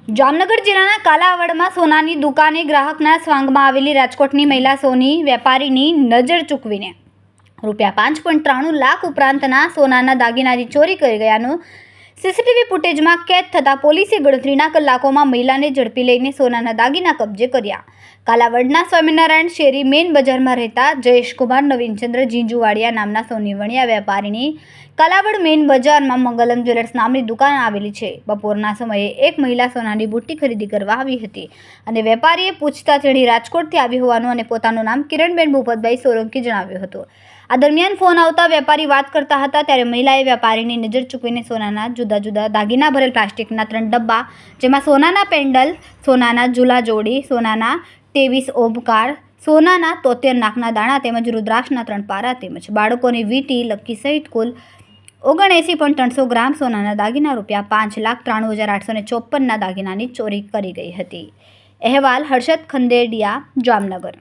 જામનગર જિલ્લાના કાલાવડમાં સોનાની દુકાને ગ્રાહકના સ્વાંગમાં આવેલી રાજકોટની મહિલા સોની વેપારીની નજર ચૂકવીને ₹5.93 લાખ ઉપરાંતના સોનાના દાગીનાની ચોરી કરી ગયાનું સીસીટીવી ફૂટેજમાં કેદ થતાં પોલીસે ગણતરીના કલાકોમાં મહિલાને ઝડપી લઈને સોનાના દાગીના કબજે કર્યા. કાલાવડના સ્વામિનારાયણ શેરી મેઇન બજારમાં રહેતા જયેશકુમાર નવીનચંદ્ર ઝીંઝુવાડિયા નામના સોની વણિયા વેપારીની કાલાવડ મેઇન બજારમાં મંગલમ જ્વેલર્સ નામની દુકાન આવેલી છે. બપોરના સમયે એક મહિલા સોનાની બુટ્ટી ખરીદી કરવા આવી હતી અને વેપારીએ પૂછતા તેણી રાજકોટથી આવી હોવાનું અને પોતાનું નામ કિરણબેન ભૂપતભાઈ સોલંકી જણાવ્યું હતું. આ દરમિયાન ફોન આવતા વેપારી વાત કરતા હતા ત્યારે મહિલાએ વેપારીની નજર ચૂકવીને સોનાના જુદા જુદા દાગીના ભરેલ પ્લાસ્ટિકના 3 ડબ્બા, જેમાં સોનાના પેન્ડલ, સોનાના ઝૂલા જોડી, સોનાના 23 ઓમકાર, સોનાના 73 નાકના દાણા તેમજ રુદ્રાક્ષના 3 પારા તેમજ બાળકોની વીંટી, લક્કી સહિત કુલ 79.300 ગ્રામ સોનાના દાગીના ₹5,93,854ના દાગીનાની ચોરી કરી ગઈ હતી. અહેવાલ હર્ષદ ખંડેડિયા, જામનગર.